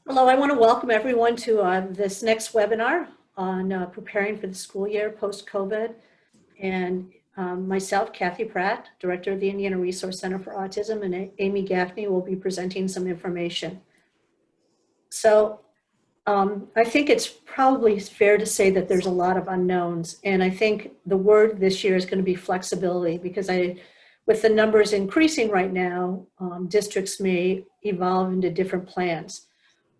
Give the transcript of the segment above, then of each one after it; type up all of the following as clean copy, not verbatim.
Hello, I want to welcome everyone to this next webinar on preparing for the school year post-COVID. And myself, Cathy Pratt, Director of the Indiana Resource Center for Autism, and Amy Gaffney will be presenting some information. So I think it's probably fair to say that there's a lot of unknowns. And I think the word this year is going to be flexibility, because with the numbers increasing right now, districts may evolve into different plans.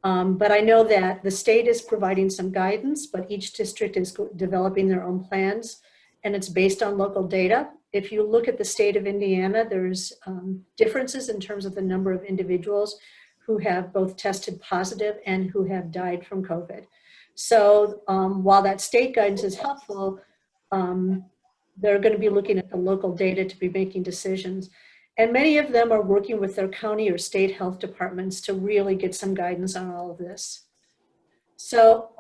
But I know that the state is providing some guidance, but each district is developing their own plans, and it's based on local data. If you look at the state of Indiana, there's differences in terms of the number of individuals who have both tested positive and who have died from COVID. So while that state guidance is helpful, they're going to be looking at the local data to be making decisions. And many of them are working with their county or state health departments to really get some guidance on all of this. So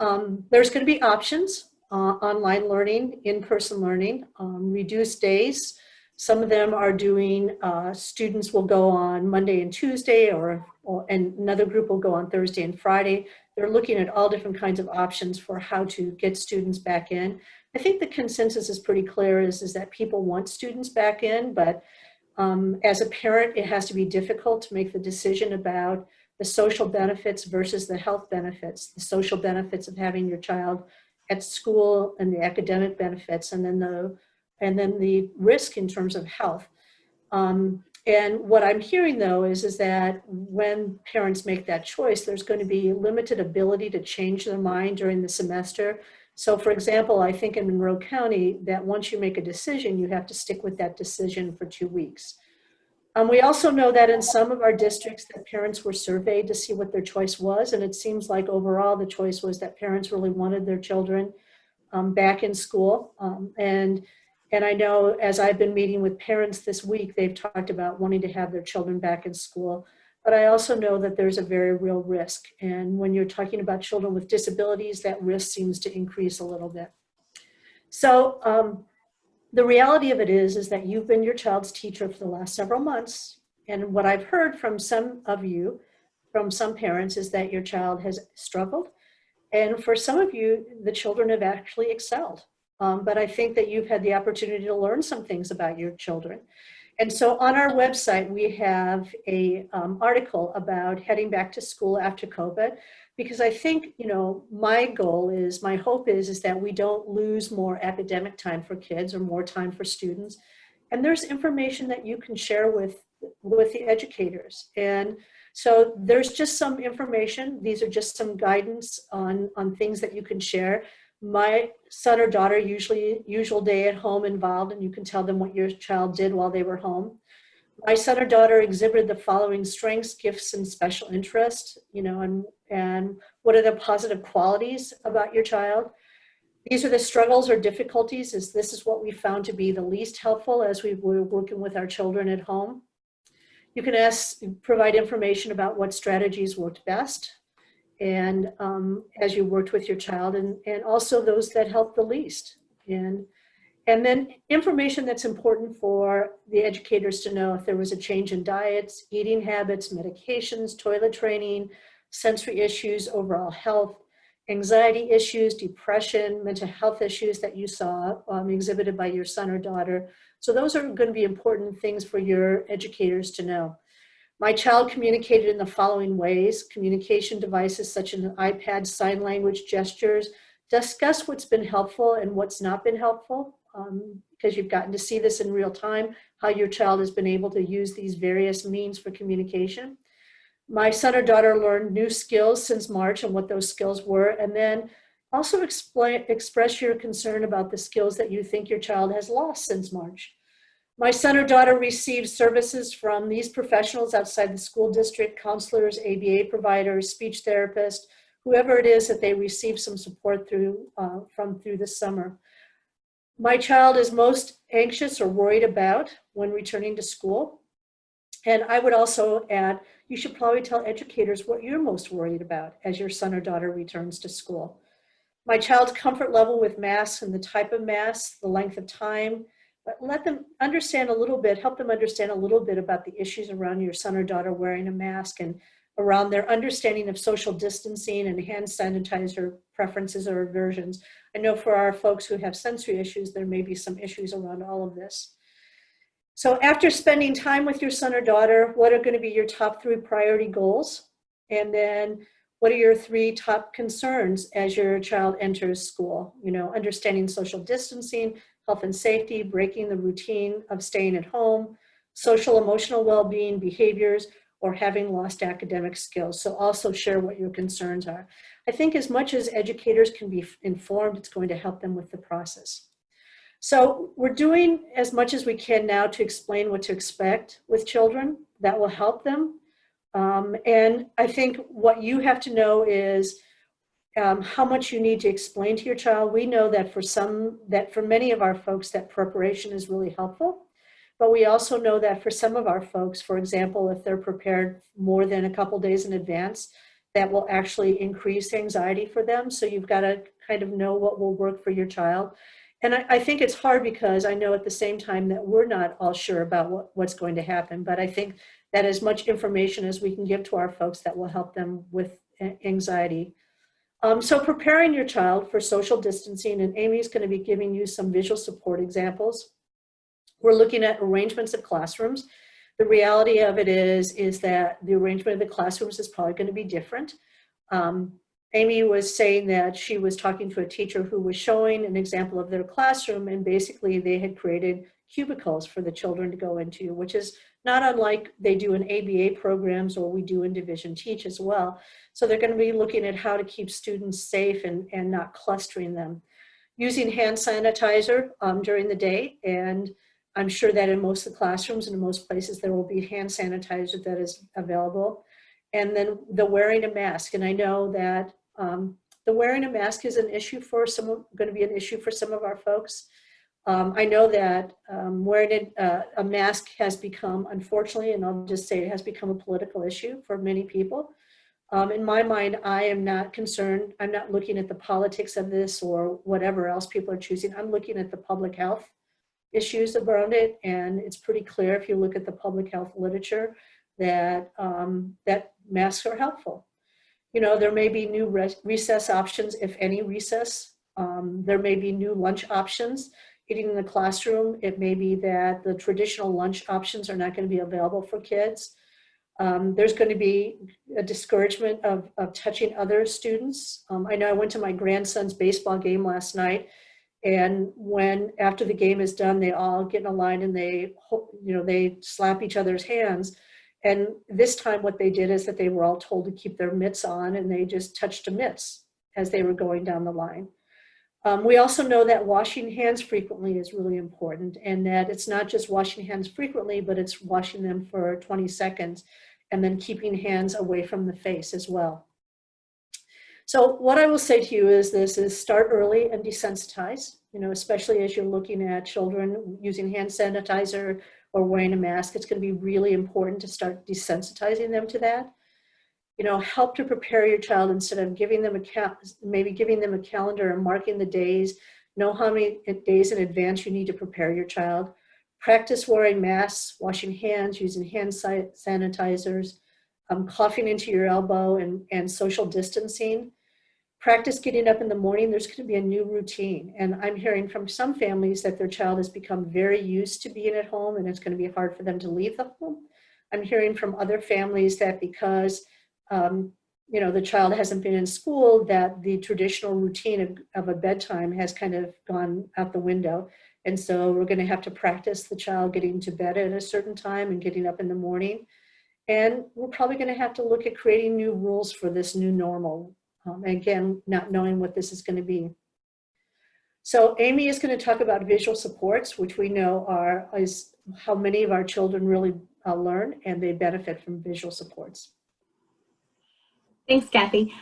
there's going to be options, online learning, in-person learning, reduced days. Some of them are doing, students will go on Monday and Tuesday, and another group will go on Thursday and Friday. They're looking at all different kinds of options for how to get students back in. I think the consensus is pretty clear, is that people want students back in, but as a parent, it has to be difficult to make the decision about the social benefits versus the health benefits, the social benefits of having your child at school and the academic benefits, and then the risk in terms of health. And what I'm hearing, though, is that when parents make that choice, there's going to be limited ability to change their mind during the semester. So for example, I think in Monroe County that once you make a decision, you have to stick with that decision for 2 weeks. We also know that in some of our districts that parents were surveyed to see what their choice was. And it seems like overall the choice was that parents really wanted their children back in school. And I know as I've been meeting with parents this week, they've talked about wanting to have their children back in school. But I also know that there's a very real risk. And when you're talking about children with disabilities, that risk seems to increase a little bit. So the reality of it is that you've been your child's teacher for the last several months. And what I've heard from some of you, from some parents, is that your child has struggled. And for some of you, the children have actually excelled. But I think that you've had the opportunity to learn some things about your children. And so on our website, we have a article about heading back to school after COVID, because I think, my hope is that we don't lose more academic time for kids or more time for students. And there's information that you can share with the educators. And so there's just some information. These are just some guidance on things that you can share. My son or daughter, usual day at home involved, and you can tell them what your child did while they were home. My son or daughter exhibited the following strengths, gifts, and special interests, and what are the positive qualities about your child. These are the struggles or difficulties, this is what we found to be the least helpful as we were working with our children at home. You can provide information about what strategies worked best, and as you worked with your child, and also those that helped the least. And then information that's important for the educators to know if there was a change in diets, eating habits, medications, toilet training, sensory issues, overall health, anxiety issues, depression, mental health issues that you saw exhibited by your son or daughter. So those are going to be important things for your educators to know. My child communicated in the following ways: communication devices such as an iPad, sign language, gestures. Discuss what's been helpful and what's not been helpful, because you've gotten to see this in real time, how your child has been able to use these various means for communication. My son or daughter learned new skills since March and what those skills were, and then also express your concern about the skills that you think your child has lost since March. My son or daughter received services from these professionals outside the school district: counselors, ABA providers, speech therapists, whoever it is that they receive some support through the summer. My child is most anxious or worried about when returning to school. And I would also add, you should probably tell educators what you're most worried about as your son or daughter returns to school. My child's comfort level with masks and the type of masks, the length of time, but let them understand a little bit, help them understand a little bit about the issues around your son or daughter wearing a mask, and around their understanding of social distancing and hand sanitizer preferences or aversions. I know for our folks who have sensory issues, there may be some issues around all of this. So after spending time with your son or daughter, what are going to be your top 3 priority goals? And then what are your 3 top concerns as your child enters school? You know, understanding social distancing, health and safety, breaking the routine of staying at home, social emotional well-being behaviors, or having lost academic skills. So also share what your concerns are. I think as much as educators can be informed, it's going to help them with the process. So we're doing as much as we can now to explain what to expect with children. That will help them. And I think what you have to know is how much you need to explain to your child. We know that for many of our folks, that preparation is really helpful. But we also know that for some of our folks, for example, if they're prepared more than a couple days in advance, that will actually increase anxiety for them. So you've got to kind of know what will work for your child. And I think it's hard because I know at the same time that we're not all sure about what's going to happen. But I think that as much information as we can give to our folks, that will help them with anxiety. So preparing your child for social distancing, and Amy's going to be giving you some visual support examples. We're looking at arrangements of classrooms. The reality of it is that the arrangement of the classrooms is probably going to be different. Amy was saying that she was talking to a teacher who was showing an example of their classroom, and basically they had created cubicles for the children to go into, which is not unlike they do in ABA programs or we do in Division Teach as well. So they're going to be looking at how to keep students safe and not clustering them. Using hand sanitizer during the day, and I'm sure that in most of the classrooms and in most places there will be hand sanitizer that is available. And then the wearing a mask. And I know that the wearing a mask is going to be an issue for some of our folks. I know that wearing a mask has become, unfortunately, and I'll just say it has become a political issue for many people. In my mind, I am not concerned. I'm not looking at the politics of this or whatever else people are choosing. I'm looking at the public health issues around it. And it's pretty clear if you look at the public health literature that, that masks are helpful. You know, there may be new recess options, if any recess. There may be new lunch options. Eating in the classroom, it may be that the traditional lunch options are not going to be available for kids. There's going to be a discouragement of touching other students. I know I went to my grandson's baseball game last night, and after the game is done, they all get in a line and they slap each other's hands. And this time what they did is that they were all told to keep their mitts on, and they just touched a mitts as they were going down the line. We also know that washing hands frequently is really important, and that it's not just washing hands frequently, but it's washing them for 20 seconds and then keeping hands away from the face as well. So what I will say to you is start early and desensitize, especially as you're looking at children using hand sanitizer or wearing a mask. It's going to be really important to start desensitizing them to that. Help to prepare your child instead of giving them maybe giving them a calendar and marking the days. Know how many days in advance you need to prepare your child. Practice wearing masks, washing hands, using hand sanitizers, coughing into your elbow, and social distancing. Practice getting up in the morning. There's going to be a new routine. And I'm hearing from some families that their child has become very used to being at home, and it's going to be hard for them to leave the home. I'm hearing from other families that because the child hasn't been in school, that the traditional routine of a bedtime has kind of gone out the window. And so we're going to have to practice the child getting to bed at a certain time and getting up in the morning. And we're probably going to have to look at creating new rules for this new normal. Again, not knowing what this is going to be. So Amy is going to talk about visual supports, which we know is how many of our children really learn, and they benefit from visual supports. Thanks, Kathy.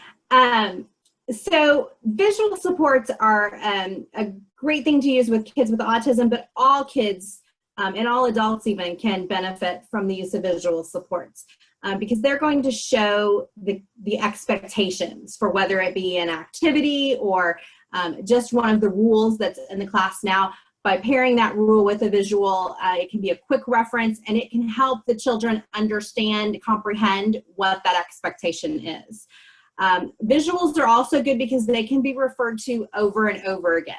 So visual supports are a great thing to use with kids with autism, but all kids and all adults even can benefit from the use of visual supports because they're going to show the expectations for whether it be an activity or just one of the rules that's in the class. Now, by pairing that rule with a visual, it can be a quick reference, and it can help the children understand, comprehend what that expectation is. Visuals are also good because they can be referred to over and over again.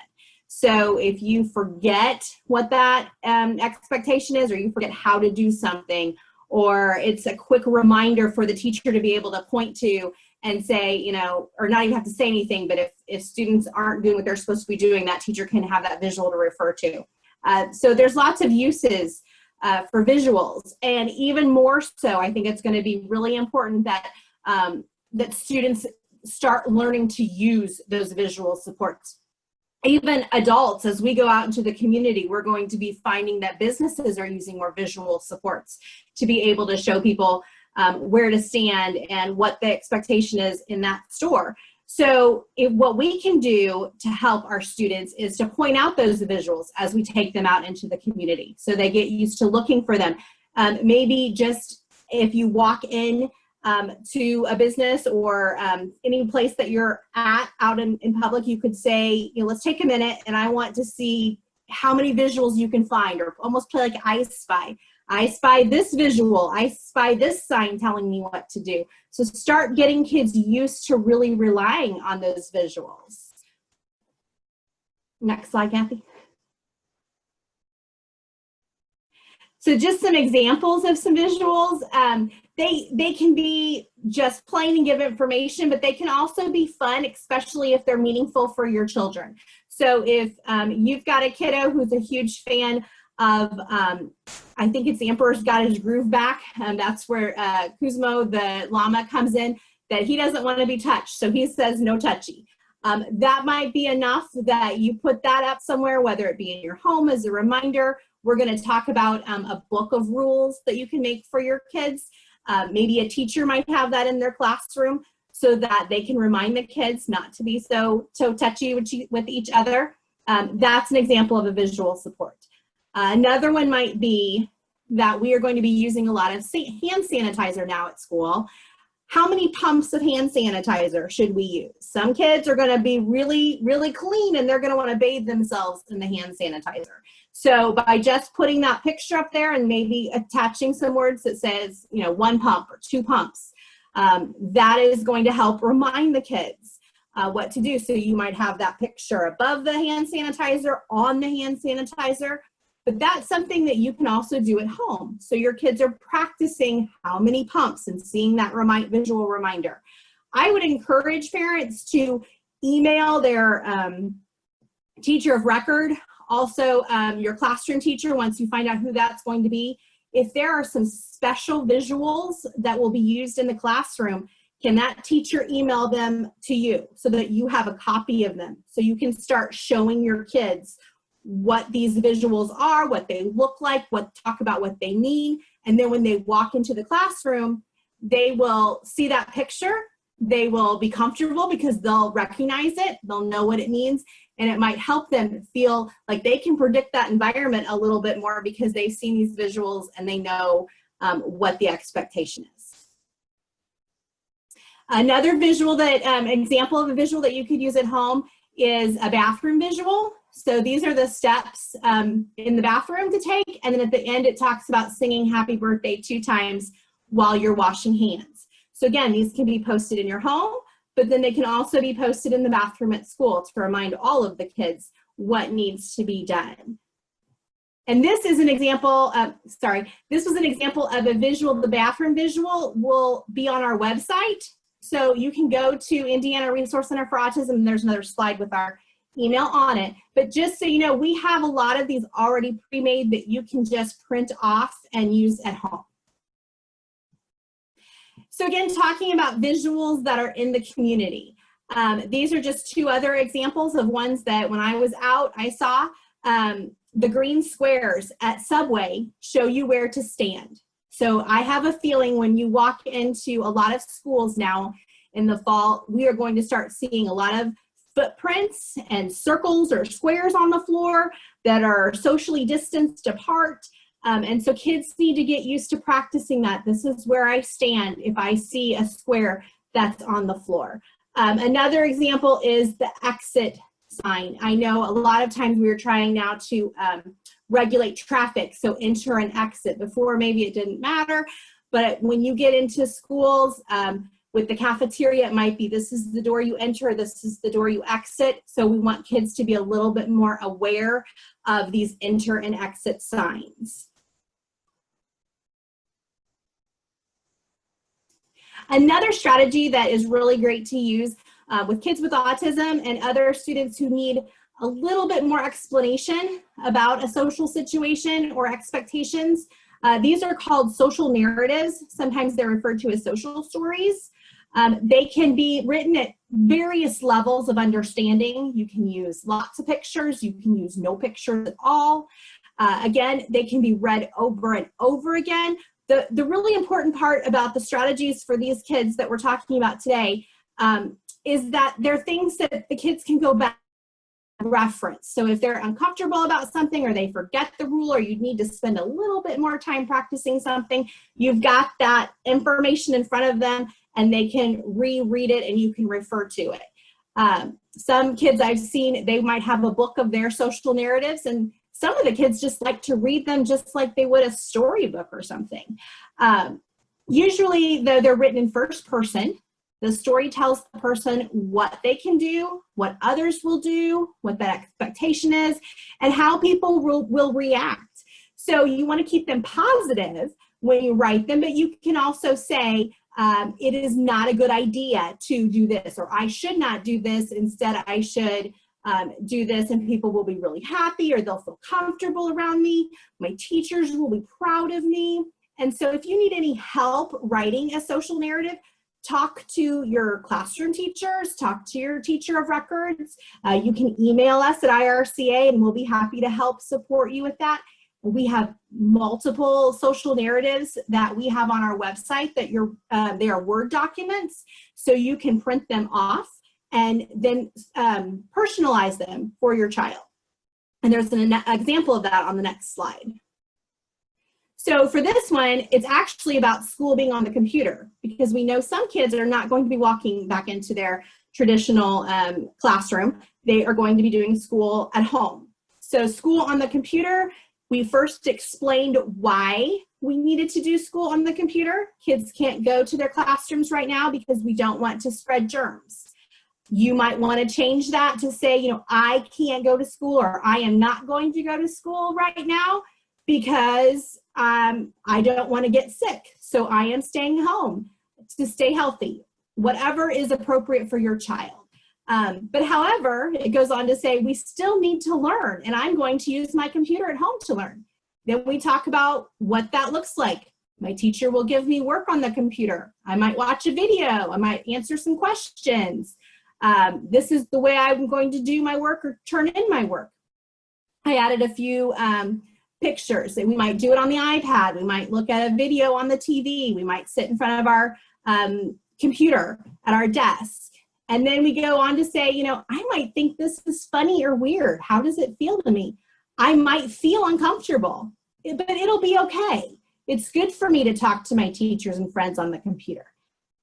So if you forget what that expectation is, or you forget how to do something, or it's a quick reminder for the teacher to be able to point to and say, you know, or not even have to say anything, but if students aren't doing what they're supposed to be doing, that teacher can have that visual to refer to. So there's lots of uses for visuals, and even more so, I think it's going to be really important that that students start learning to use those visual supports. Even adults, as we go out into the community, we're going to be finding that businesses are using more visual supports to be able to show people where to stand and what the expectation is in that store. So what we can do to help our students is to point out those visuals as we take them out into the community, so they get used to looking for them. Maybe just if you walk in to a business or any place that you're at out in public, you could say, you know, let's take a minute and I want to see how many visuals you can find, or almost play like I Spy. I spy this visual, I spy this sign telling me what to do. So start getting kids used to really relying on those visuals. Next slide, Kathy. So just some examples of some visuals. They can be just plain and give information, but they can also be fun, especially if they're meaningful for your children. So if you've got a kiddo who's a huge fan of, I think it's The Emperor's Got His Groove Back, that's where Kuzmo, the llama, comes in, that he doesn't want to be touched, so he says no touchy. That might be enough that you put that up somewhere, whether it be in your home as a reminder. We're going to talk about a book of rules that you can make for your kids. Maybe a teacher might have that in their classroom so that they can remind the kids not to be so touchy with each other. That's an example of a visual support. Another one might be that we are going to be using a lot of hand sanitizer now at school. How many pumps of hand sanitizer should we use? Some kids are going to be really, really clean, and they're going to want to bathe themselves in the hand sanitizer. So by just putting that picture up there and maybe attaching some words that says, you know, 1 pump or 2 pumps, that is going to help remind the kids what to do. So you might have that picture above the hand sanitizer, on the hand sanitizer, but that's something that you can also do at home. So your kids are practicing how many pumps and seeing that visual reminder. I would encourage parents to email their teacher of record, also your classroom teacher, once you find out who that's going to be. If there are some special visuals that will be used in the classroom, can that teacher email them to you so that you have a copy of them, so you can start showing your kids what these visuals are, what they look like, talk about what they mean, and then when they walk into the classroom, they will see that picture, they will be comfortable because they'll recognize it, they'll know what it means, and it might help them feel like they can predict that environment a little bit more because they've seen these visuals and they know what the expectation is. Another visual example of a visual that you could use at home is a bathroom visual. So these are the steps in the bathroom to take, and then at the end it talks about singing happy birthday 2 times while you're washing hands. So again, these can be posted in your home, but then they can also be posted in the bathroom at school to remind all of the kids what needs to be done. And this is an example of, this was an example of a visual. The bathroom visual will be on our website. So you can go to Indiana Resource Center for Autism, and there's another slide with our email on it. But just so you know, we have a lot of these already pre-made that you can just print off and use at home. So again, talking about visuals that are in the community. These are just 2 other examples of ones that when I was out, I saw. The green squares at Subway show you where to stand. So I have a feeling when you walk into a lot of schools now in the fall, we are going to start seeing a lot of footprints and circles or squares on the floor that are socially distanced apart. And so kids need to get used to practicing that. This is where I stand if I see a square that's on the floor. Another example is the exit sign. I know a lot of times we are trying now to regulate traffic, so enter and exit. Before, maybe it didn't matter, but when you get into schools, with the cafeteria, it might be this is the door you enter, this is the door you exit. So we want kids to be a little bit more aware of these enter and exit signs. Another strategy that is really great to use with kids with autism and other students who need a little bit more explanation about a social situation or expectations. These are called social narratives. Sometimes they're referred to as social stories. They can be written at various levels of understanding. You can use lots of pictures. You can use no pictures at all. Again, they can be read over and over again. The really important part about the strategies for these kids that we're talking about today is that they're things that the kids can go back and reference. So if they're uncomfortable about something or they forget the rule or you need to spend a little bit more time practicing something, you've got that information in front of them and they can reread it and you can refer to it. Some kids I've seen, they might have a book of their social narratives, and some of the kids just like to read them just like they would a storybook or something. Usually they're written in first person. The story tells the person what they can do, what others will do, what that expectation is, and how people will react. So you want to keep them positive when you write them, but you can also say, it is not a good idea to do this, or I should not do this. Instead, I should do this and people will be really happy, or they'll feel comfortable around me. My teachers will be proud of me. And so if you need any help writing a social narrative, talk to your classroom teachers, talk to your teacher of records. You can email us at IRCA and we'll be happy to help support you with that. We have multiple social narratives that we have on our website that they are Word documents, so you can print them off and then personalize them for your child. And there's an example of that on the next slide. So for this one, it's actually about school being on the computer, because we know some kids are not going to be walking back into their traditional classroom. They are going to be doing school at home. So school on the computer, we first explained why we needed to do school on the computer. Kids can't go to their classrooms right now because we don't want to spread germs. You might want to change that to say, you know, I can't go to school, or I am not going to go to school right now because I don't want to get sick. So I am staying home to stay healthy, whatever is appropriate for your child. But however, it goes on to say, we still need to learn, and I'm going to use my computer at home to learn. Then we talk about what that looks like. My teacher will give me work on the computer. I might watch a video. I might answer some questions. This is the way I'm going to do my work or turn in my work. I added a few pictures. We might do it on the iPad. We might look at a video on the TV. We might sit in front of our computer at our desk. And then we go on to say, you know, I might think this is funny or weird. How does it feel to me? I might feel uncomfortable, but it'll be okay. It's good for me to talk to my teachers and friends on the computer.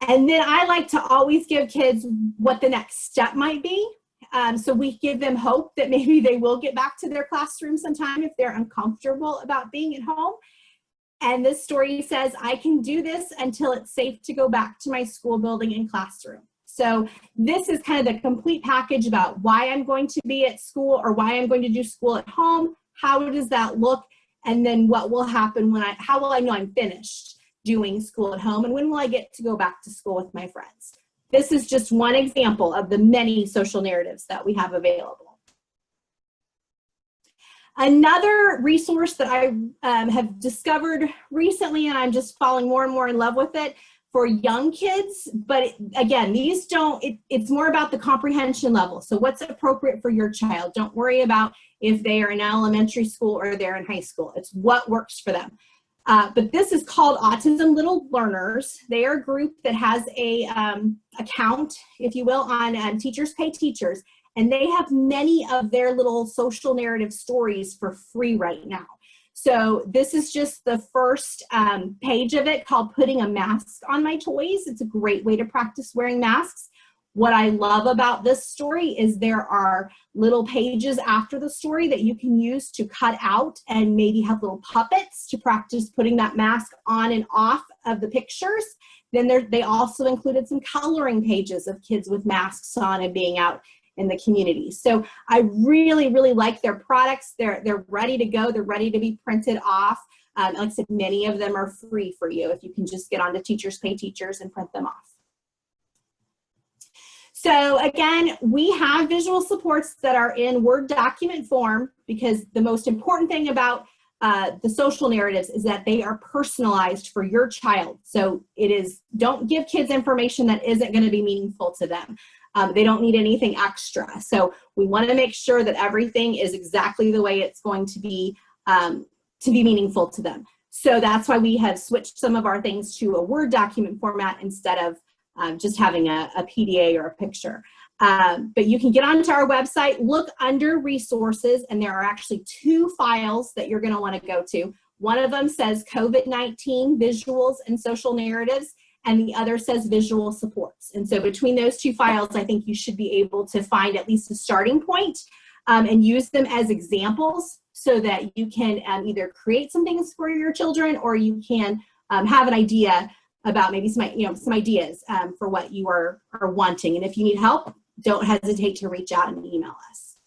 And then I like to always give kids what the next step might be. So we give them hope that maybe they will get back to their classroom sometime if they're uncomfortable about being at home. And this story says, I can do this until it's safe to go back to my school building and classroom. So this is kind of the complete package about why I'm going to be at school or why I'm going to do school at home. How does that look? And then what will happen how will I know I'm finished doing school at home? And when will I get to go back to school with my friends? This is just one example of the many social narratives that we have available. Another resource that I have discovered recently, and I'm just falling more and more in love with it, for young kids, but again, it's more about the comprehension level. So what's appropriate for your child? Don't worry about if they are in elementary school or they're in high school. It's what works for them. But this is called Autism Little Learners. They are a group that has a account, if you will, on Teachers Pay Teachers. And they have many of their little social narrative stories for free right now. So this is just the first page of it, called Putting a Mask on My Toys. It's a great way to practice wearing masks. What I love about this story is there are little pages after the story that you can use to cut out and maybe have little puppets to practice putting that mask on and off of the pictures. Then they also included some coloring pages of kids with masks on and being out in the community. So I really, really like their products. They're ready to go. They're ready to be printed off. Like I said, many of them are free for you if you can just get onto Teachers Pay Teachers and print them off. So again, we have visual supports that are in Word document form, because the most important thing about the social narratives is that they are personalized for your child. So don't give kids information that isn't going to be meaningful to them. They don't need anything extra. So we want to make sure that everything is exactly the way it's going to be meaningful to them. So that's why we have switched some of our things to a Word document format instead of just having a PDA or a picture. But you can get onto our website, look under resources, and there are actually 2 files that you're going to want to go to. One of them says COVID-19 visuals and social narratives, and the other says visual supports. And so between those 2 files, I think you should be able to find at least a starting point and use them as examples so that you can either create some things for your children, or you can have an idea about maybe some ideas for what you are wanting. And if you need help, don't hesitate to reach out and email us.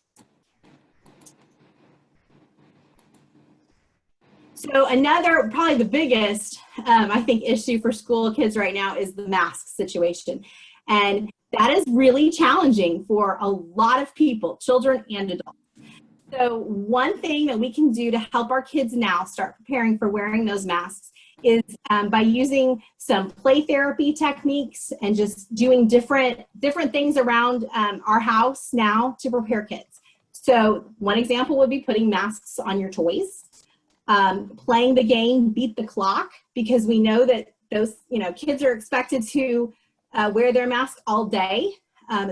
So another, probably the biggest, I think, issue for school kids right now is the mask situation. And that is really challenging for a lot of people, children and adults. So one thing that we can do to help our kids now start preparing for wearing those masks is by using some play therapy techniques and just doing different things around our house now to prepare kids. So one example would be putting masks on your toys, playing the game Beat the Clock, because we know that those kids are expected to wear their mask all day.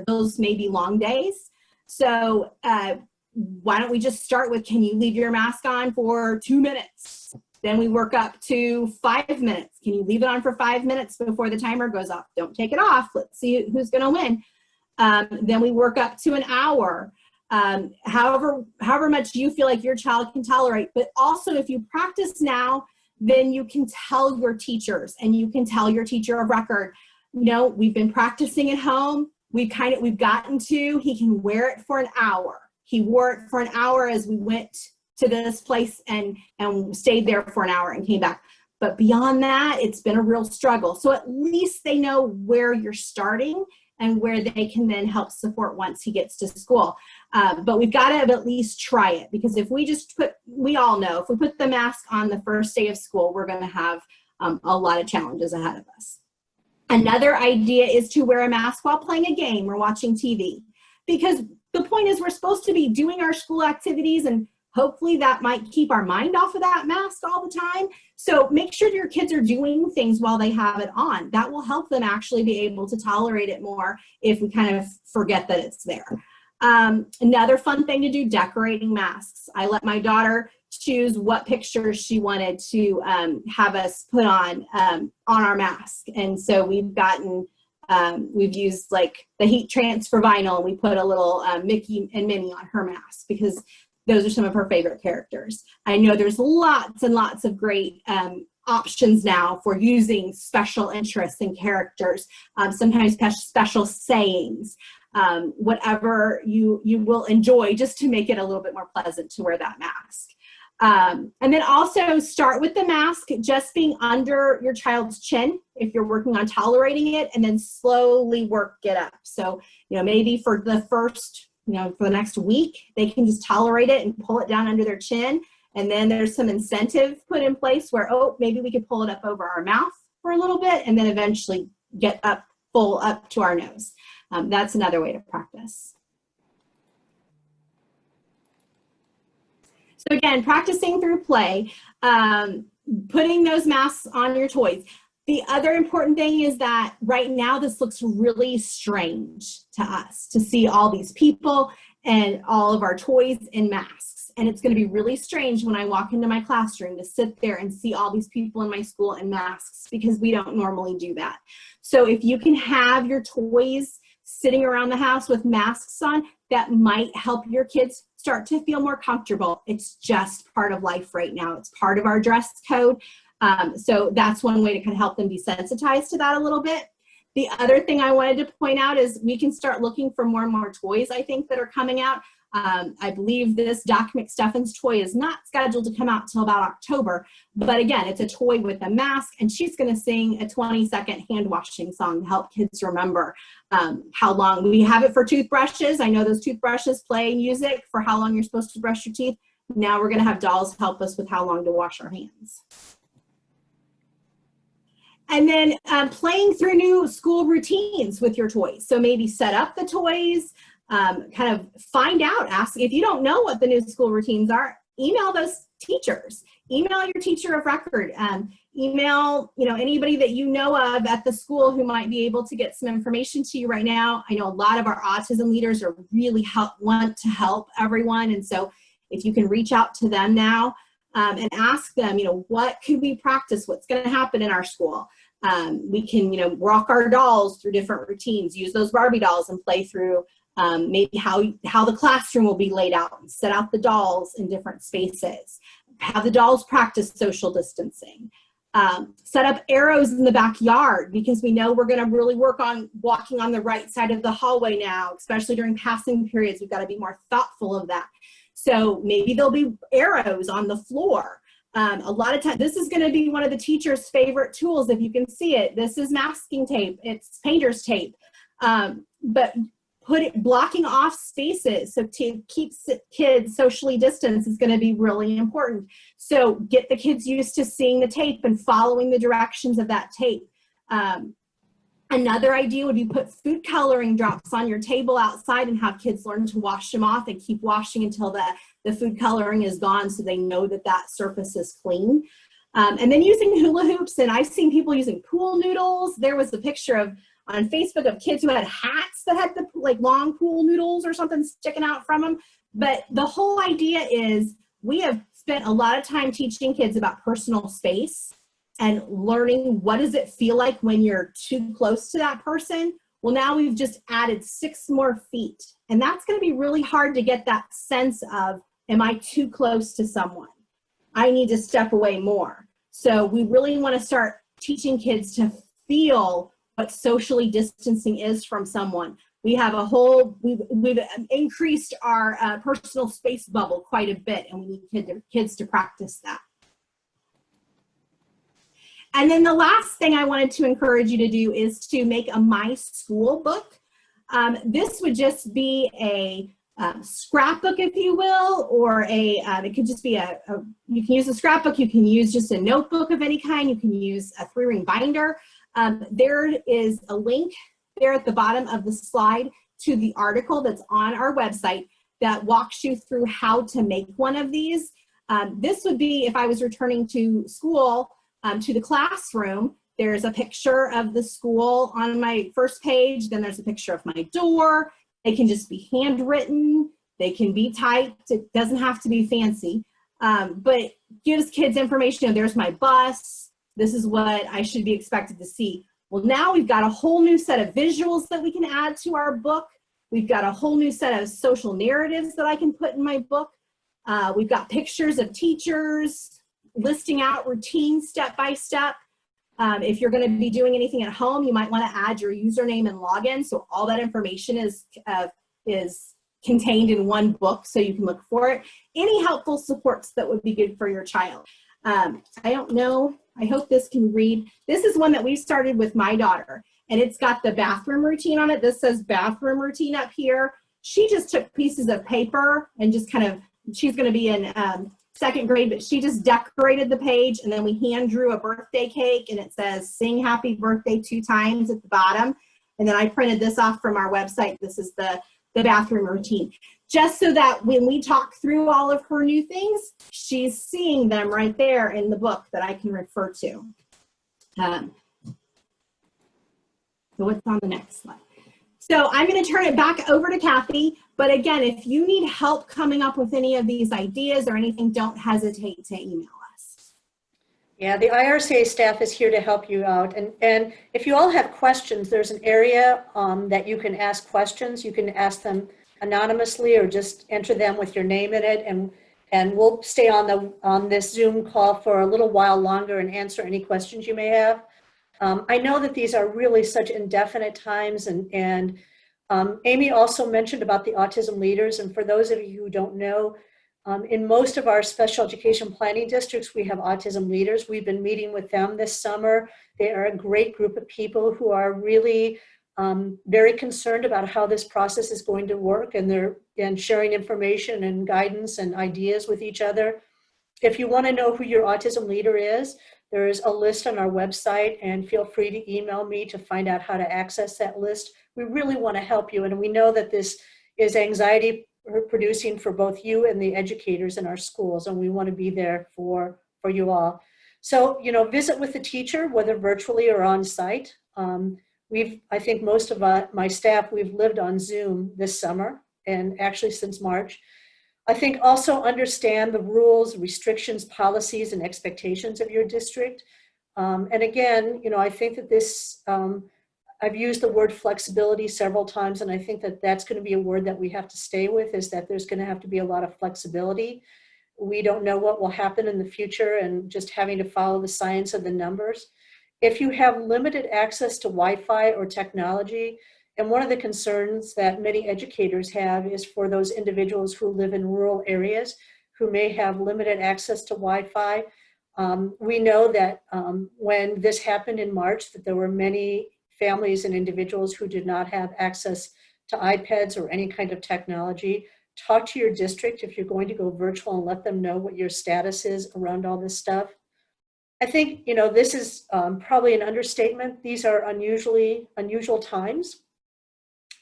Those may be long days. So why don't we just start with, can you leave your mask on for 2 minutes? Then we work up to 5 minutes. Can you leave it on for 5 minutes before the timer goes off? Don't take it off. Let's see who's going to win. Then we work up to an hour. However much you feel like your child can tolerate. But also, if you practice now, then you can tell your teachers, and you can tell your teacher of record, we've been practicing at home. We've gotten to, he can wear it for an hour. He wore it for an hour as we went to this place and stayed there for an hour and came back. But beyond that, it's been a real struggle. So at least they know where you're starting and where they can then help support once he gets to school. But we've got to at least try it, because if we all know, if we put the mask on the first day of school, we're going to have a lot of challenges ahead of us. Another idea is to wear a mask while playing a game or watching TV, because the point is we're supposed to be doing our school activities, and hopefully that might keep our mind off of that mask all the time. So make sure your kids are doing things while they have it on. That will help them actually be able to tolerate it more if we kind of forget that it's there. Another fun thing to do, decorating masks. I let my daughter choose what pictures she wanted to have us put on our mask. And so we've used like the heat transfer vinyl, and we put a little Mickey and Minnie on her mask, because those are some of her favorite characters. I know there's lots and lots of great options now for using special interests and characters, sometimes special sayings, whatever you will enjoy, just to make it a little bit more pleasant to wear that mask. And then also start with the mask just being under your child's chin if you're working on tolerating it, and then slowly work it up. So, maybe for the first, for the next week, they can just tolerate it and pull it down under their chin. And then there's some incentive put in place where, maybe we could pull it up over our mouth for a little bit, and then eventually get full up to our nose. That's another way to practice. So again, practicing through play, putting those masks on your toys. The other important thing is that right now this looks really strange to us to see all these people and all of our toys in masks. And it's going to be really strange when I walk into my classroom to sit there and see all these people in my school in masks, because we don't normally do that. So if you can have your toys sitting around the house with masks on, that might help your kids start to feel more comfortable. It's just part of life right now. It's part of our dress code. So that's one way to kind of help them be sensitized to that a little bit. The other thing I wanted to point out is we can start looking for more and more toys, I think, that are coming out. I believe this Doc McStuffins toy is not scheduled to come out till about October, but again, it's a toy with a mask, and she's going to sing a 20-second hand washing song to help kids remember how long. We have it for toothbrushes. I know those toothbrushes play music for how long you're supposed to brush your teeth. Now we're going to have dolls help us with how long to wash our hands. And then playing through new school routines with your toys. So maybe set up the toys, kind of find out, ask, if you don't know what the new school routines are, email those teachers, email your teacher of record, email, you know, anybody that you know of at the school who might be able to get some information to you right now. I know a lot of our autism leaders are really want to help everyone. And so if you can reach out to them now and ask them, you know, what could we practice? What's going to happen in our school? We can, you know, walk our dolls through different routines, use those Barbie dolls and play through maybe how the classroom will be laid out, and set out the dolls in different spaces, have the dolls practice social distancing, set up arrows in the backyard, because we know we're going to really work on walking on the right side of the hallway now, especially during passing periods. We've got to be more thoughtful of that. So maybe there'll be arrows on the floor. A lot of times, this is going to be one of the teacher's favorite tools, if you can see it. This is masking tape. It's painter's tape. But blocking off spaces so to keep kids socially distanced is going to be really important. So get the kids used to seeing the tape and following the directions of that tape. Another idea would be put food coloring drops on your table outside and have kids learn to wash them off and keep washing until the food coloring is gone, so they know that that surface is clean. And then using hula hoops, and I've seen people using pool noodles. There was a picture on Facebook of kids who had hats that had the like long pool noodles or something sticking out from them. But the whole idea is we have spent a lot of time teaching kids about personal space and learning what does it feel like when you're too close to that person. Well, now we've just added 6 more feet, and that's going to be really hard to get that sense of, am I too close to someone? I need to step away more. So we really want to start teaching kids to feel what socially distancing is from someone. We have we've increased our personal space bubble quite a bit, and we need kids to practice that. And then the last thing I wanted to encourage you to do is to make a My School book. This would just be a scrapbook, if you will, or it could just be you can use a scrapbook, you can use just a notebook of any kind, you can use a 3-ring binder. There is a link there at the bottom of the slide to the article that's on our website that walks you through how to make one of these. This would be if I was returning to school, to the classroom. There's a picture of the school on my first page. Then there's a picture of my door. They can just be handwritten. They can be typed. It doesn't have to be fancy, but gives kids information. You know, there's my bus. This is what I should be expected to see. Well, now we've got a whole new set of visuals that we can add to our book. We've got a whole new set of social narratives that I can put in my book. We've got pictures of teachers listing out routines step by step. If you're going to be doing anything at home, you might want to add your username and login, so all that information is contained in one book, so you can look for it. Any helpful supports that would be good for your child. I don't know. I hope this can read. This is one that we started with my daughter, and it's got the bathroom routine on it. This says bathroom routine up here. She just took pieces of paper and just kind of, she's going to be in 2nd grade, but she just decorated the page, and then we hand drew a birthday cake, and it says sing happy birthday 2 times at the bottom. And then I printed this off from our website. This is the bathroom routine, just so that when we talk through all of her new things, she's seeing them right there in the book that I can refer to. So what's on the next slide? So I'm going to turn it back over to Cathy. But again, if you need help coming up with any of these ideas or anything, don't hesitate to email us. Yeah, the IRCA staff is here to help you out. And if you all have questions, there's an area that you can ask questions. You can ask them anonymously or just enter them with your name in it. And we'll stay on this Zoom call for a little while longer and answer any questions you may have. I know that these are really such indefinite times, and Amy also mentioned about the autism leaders. And for those of you who don't know, in most of our special education planning districts, we have autism leaders. We've been meeting with them this summer. They are a great group of people who are really very concerned about how this process is going to work, and they're sharing information and guidance and ideas with each other. If you want to know who your autism leader is, there's a list on our website, and feel free to email me to find out how to access that list. We really want to help you, and we know that this is anxiety producing for both you and the educators in our schools, and we want to be there for you all. So, visit with the teacher, whether virtually or on site. I think most of my staff, we've lived on Zoom this summer, and actually since March. I think also understand the rules, restrictions, policies, and expectations of your district. And again, I think that this, I've used the word flexibility several times, and I think that that's going to be a word that we have to stay with, is that there's going to have to be a lot of flexibility. We don't know what will happen in the future, and just having to follow the science of the numbers. If you have limited access to Wi-Fi or technology, and one of the concerns that many educators have is for those individuals who live in rural areas who may have limited access to Wi-Fi. We know that when this happened in March, that there were many families and individuals who did not have access to iPads or any kind of technology. Talk to your district if you're going to go virtual, and let them know what your status is around all this stuff. I think, this is probably an understatement. These are unusual times,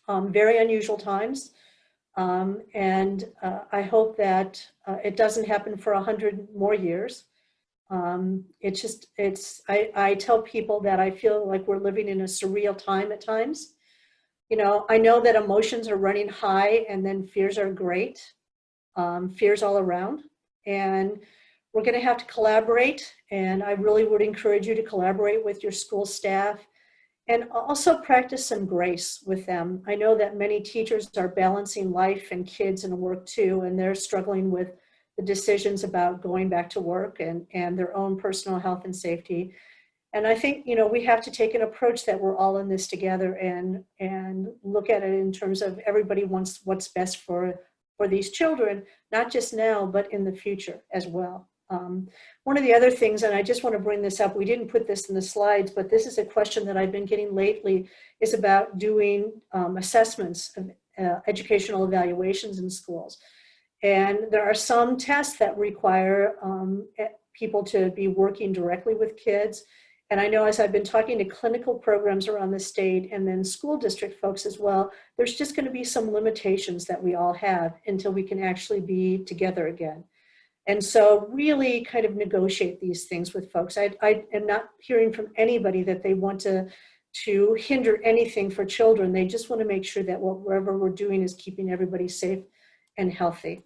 very unusual times. And I hope that it doesn't happen for 100 more years. I tell people that I feel like we're living in a surreal time at times. I know that emotions are running high, and then fears are great, fears all around. And we're going to have to collaborate. And I really would encourage you to collaborate with your school staff, and also practice some grace with them. I know that many teachers are balancing life and kids and work too, and they're struggling with the decisions about going back to work and their own personal health and safety. And I think, we have to take an approach that we're all in this together, and look at it in terms of everybody wants what's best for these children, not just now, but in the future as well. One of the other things, and I just want to bring this up, we didn't put this in the slides, but this is a question that I've been getting lately, is about doing assessments of educational evaluations in schools. And there are some tests that require people to be working directly with kids. And I know, as I've been talking to clinical programs around the state, and then school district folks as well, there's just going to be some limitations that we all have until we can actually be together again. And so really kind of negotiate these things with folks. I am not hearing from anybody that they want to hinder anything for children. They just want to make sure that whatever we're doing is keeping everybody safe and healthy.